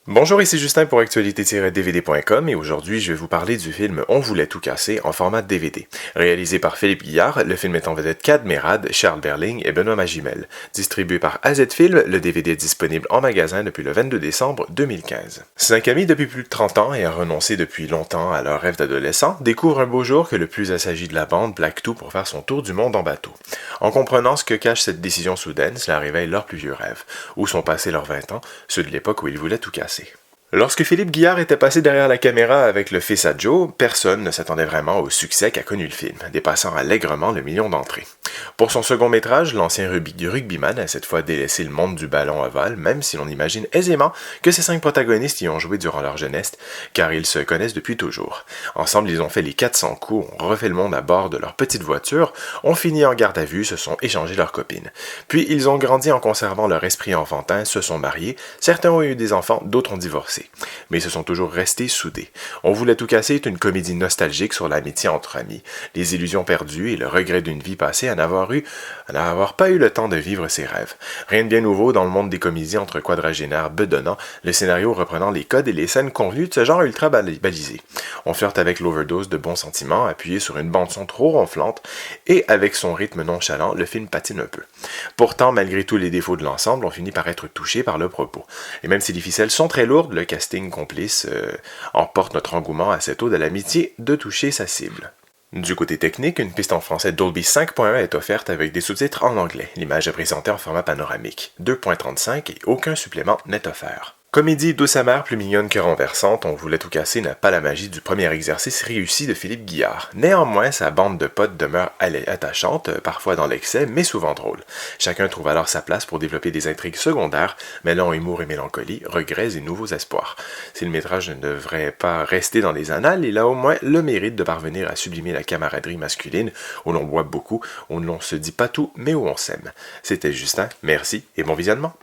Bonjour, ici Justin pour actualité-dvd.com et aujourd'hui je vais vous parler du film On voulait tout casser en format DVD. Réalisé par Philippe Guillard, le film est en vedette Kad Merad, Charles Berling et Benoît Magimel. Distribué par AZ Film, le DVD est disponible en magasin depuis le 22 décembre 2015. Cinq amis depuis plus de 30 ans et renoncé depuis longtemps à leur rêve d'adolescent découvrent un beau jour que le plus assagi de la bande plaque tout pour faire son tour du monde en bateau. En comprenant ce que cache cette décision soudaine, cela réveille leurs plus vieux rêves. Où sont passés leurs 20 ans, ceux de l'époque où ils voulaient tout casser. Lorsque Philippe Guillard était passé derrière la caméra avec le fils à Joe, personne ne s'attendait vraiment au succès qu'a connu le film, dépassant allègrement le million d'entrées. Pour son second métrage, l'ancien rugbyman a cette fois délaissé le monde du ballon ovale, même si l'on imagine aisément que ces 5 protagonistes y ont joué durant leur jeunesse, car ils se connaissent depuis toujours. Ensemble, ils ont fait les 400 coups, ont refait le monde à bord de leur petite voiture, ont fini en garde à vue, se sont échangés leurs copines. Puis ils ont grandi en conservant leur esprit enfantin, se sont mariés, certains ont eu des enfants, d'autres ont divorcé. Mais ils se sont toujours restés soudés. On voulait tout casser est une comédie nostalgique sur l'amitié entre amis, les illusions perdues et le regret d'une vie passée à n'avoir pas eu le temps de vivre ses rêves. Rien de bien nouveau dans le monde des comédies entre quadragénaires bedonnants, le scénario reprenant les codes et les scènes convenues de ce genre ultra balisé. On flirte avec l'overdose de bons sentiments, appuyé sur une bande-son trop ronflante, et avec son rythme nonchalant, le film patine un peu. Pourtant, malgré tous les défauts de l'ensemble, on finit par être touché par le propos. Et même si les ficelles sont très lourdes, le casting complice emporte notre engouement à cette ode à l'amitié de toucher sa cible. Du côté technique, une piste en français Dolby 5.1 est offerte avec des sous-titres en anglais. L'image est présentée en format panoramique, 2.35 et aucun supplément n'est offert. Comédie douce amère, plus mignonne que renversante, On voulait tout casser n'a pas la magie du premier exercice réussi de Philippe Guillard. Néanmoins, sa bande de potes demeure attachante, parfois dans l'excès, mais souvent drôle. Chacun trouve alors sa place pour développer des intrigues secondaires, mêlant humour et mélancolie, regrets et nouveaux espoirs. Si le métrage ne devrait pas rester dans les annales, il a au moins le mérite de parvenir à sublimer la camaraderie masculine, où l'on boit beaucoup, où l'on se dit pas tout, mais où on s'aime. C'était Justin, merci et bon visionnement.